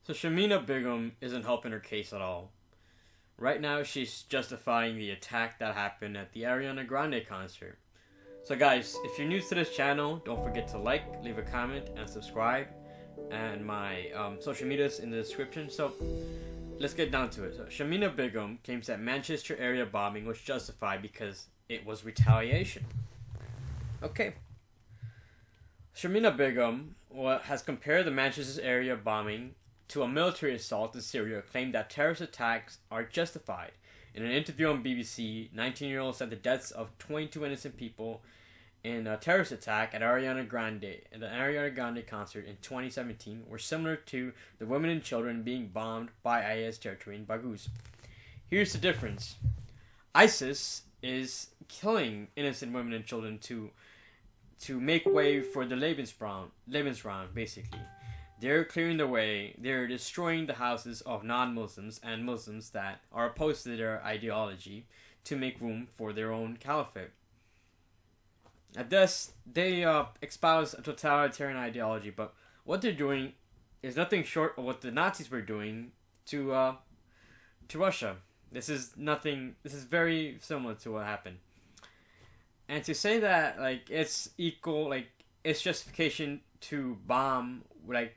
So Shamima Begum isn't helping her case at all. Right now, she's justifying the attack that happened at the Ariana Grande concert. So guys, if you're new to this channel, don't forget to like, leave a comment, and subscribe. And my social media is in the description. So let's get down to it. So Shamima Begum claims that Manchester area bombing was justified because it was retaliation. Okay. Shamima Begum has compared the Manchester area bombing to a military assault in Syria, claimed that terrorist attacks are justified. In an interview on BBC, 19-year-old said the deaths of 22 innocent people in a terrorist attack at the Ariana Grande concert in 2017 were similar to the women and children being bombed by IS territory in Baghuz. Here's the difference. ISIS is killing innocent women and children to make way for the Lebensraum, basically. They're clearing the way. They're destroying the houses of non-Muslims and Muslims that are opposed to their ideology to make room for their own caliphate. At this, they espouse a totalitarian ideology, but what they're doing is nothing short of what the Nazis were doing to Russia. This is very similar to what happened. And to say that it's equal, it's justification to bomb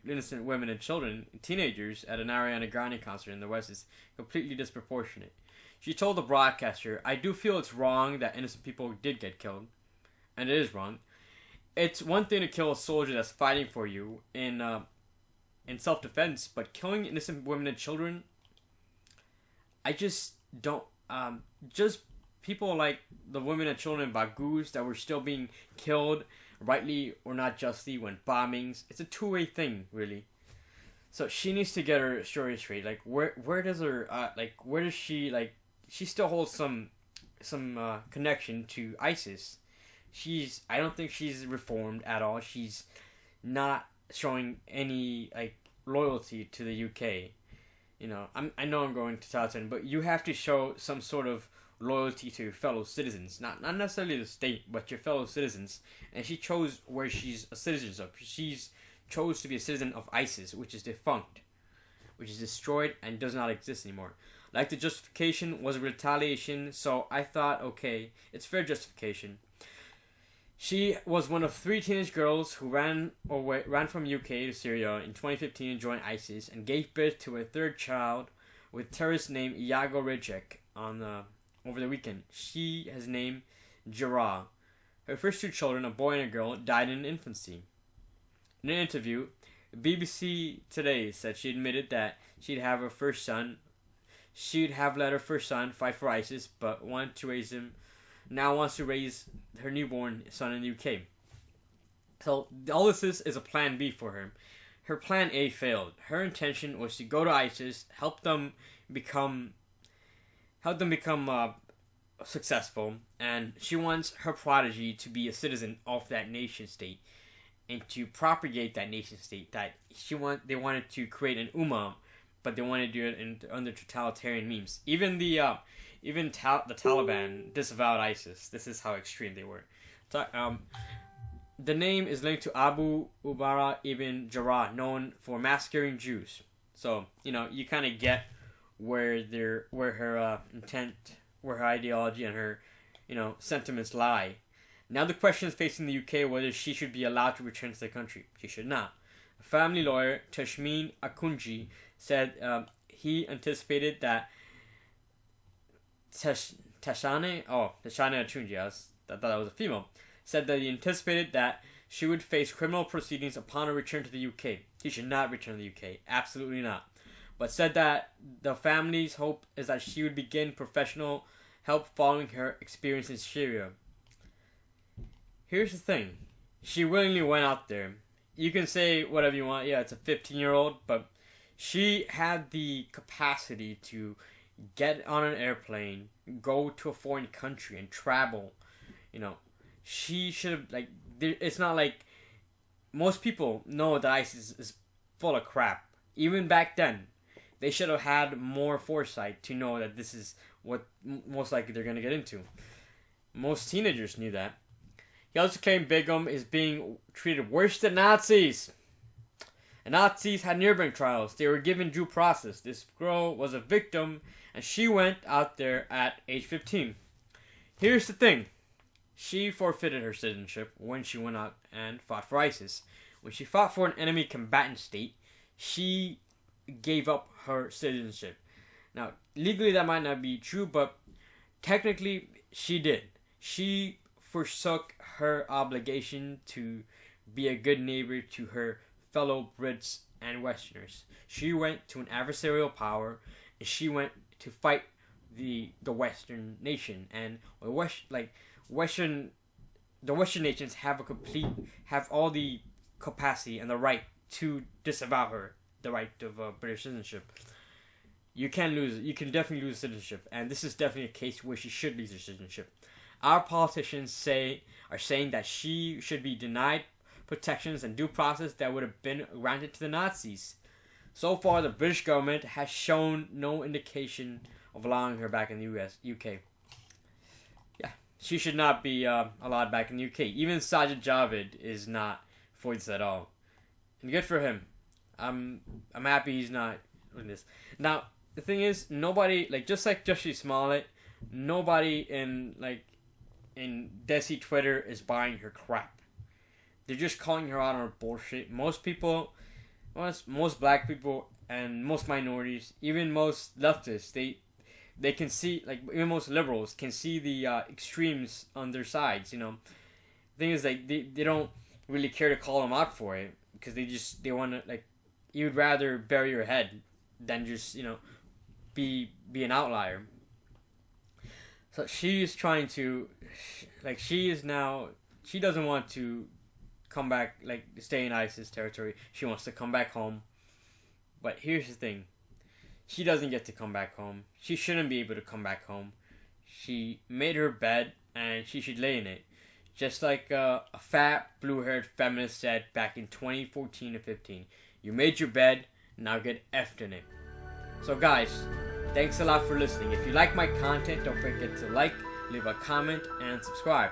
innocent women and children, teenagers at an Ariana Grande concert in the West is completely disproportionate. She told the broadcaster, "I do feel it's wrong that innocent people did get killed, and it is wrong. It's one thing to kill a soldier that's fighting for you in self-defense, but killing innocent women and children, I just don't. Just people like the women and children in Baghuz that were still being killed, rightly or not justly, when bombings. It's a two-way thing, really. So she needs to get her story straight. Where does she she still holds some connection to ISIS. I don't think she's reformed at all. She's not showing any loyalty to the UK. I know I'm going to totalitarian, but you have to show some sort of loyalty to your fellow citizens, not necessarily the state, but your fellow citizens. And she chose where she's a citizen of. She's chose to be a citizen of ISIS, which is defunct, which is destroyed and does not exist anymore. The justification was retaliation, so I thought, okay, it's fair justification. She was one of 3 teenage girls who ran from UK to Syria in 2015 and joined ISIS, and gave birth to a 3rd child with terrorist named Yago Riedijk over the weekend. She has named Jarrah. Her first 2 children, a boy and a girl, died in infancy. In an interview, BBC Today said she admitted that she'd have let her first son fight for ISIS, but wants to raise her newborn son in the UK. So all this is a plan B for her. Her plan A failed. Her intention was to go to ISIS, help them become successful, and she wants her prodigy to be a citizen of that nation state and to propagate that nation state. They wanted to create an ummah, but they wanted to do it under totalitarian means. Even the Taliban disavowed ISIS. This is how extreme they were. The name is linked to Abu Ubara ibn Jarrah, known for massacring Jews. So you kind of get where her intent, where her ideology and her sentiments lie. Now the question is facing the UK whether she should be allowed to return to the country. She should not. A family lawyer, Tashmin Akunji, said he anticipated that Tashane Atunji, I thought that was a female, said that he anticipated that she would face criminal proceedings upon her return to the UK. He should not return to the UK, absolutely not. But said that the family's hope is that she would begin professional help following her experience in Syria. Here's the thing. She willingly went out there. You can say whatever you want. Yeah, it's a 15-year-old, but she had the capacity to get on an airplane, go to a foreign country, and travel. She should have, it's not like most people know that ISIS is full of crap. Even back then, they should have had more foresight to know that this is what most likely they're going to get into. Most teenagers knew that. He also claimed Begum is being treated worse than Nazis. The Nazis had Nuremberg trials. They were given due process. This girl was a victim, and she went out there at age 15. Here's the thing. She forfeited her citizenship when she went out and fought for ISIS. When she fought for an enemy combatant state, she gave up her citizenship. Now, legally that might not be true, but technically she did. She forsook her obligation to be a good neighbor to her fellow Brits and Westerners. She went to an adversarial power, and she went to fight the Western nation. And the Western nations have all the capacity and the right to disavow her the right of British citizenship. You can definitely lose citizenship, and this is definitely a case where she should lose her citizenship. Our politicians are saying that she should be denied protections and due process that would have been granted to the Nazis. So far, the British government has shown no indication of allowing her back in the UK. Yeah, she should not be allowed back in the UK. Even Sajid Javid is not for this at all, and good for him. I'm happy he's not doing this. Now, the thing is, nobody, just like Jussie Smollett, nobody in Desi Twitter is buying her crap. They're just calling her out on her bullshit. Most people, most black people and most minorities, even most leftists, they can see, even most liberals can see the extremes on their sides, The thing is, they don't really care to call them out for it, because they want to, you'd rather bury your head than just, be an outlier. So she's trying to, she doesn't want to come back, stay in ISIS territory. She wants to come back home. But here's the thing. She doesn't get to come back home. She shouldn't be able to come back home. She made her bed, and she should lay in it. Just like a fat, blue-haired feminist said back in 2014 or 15. You made your bed, now get effed in it. So guys, thanks a lot for listening. If you like my content, don't forget to like, leave a comment, and subscribe.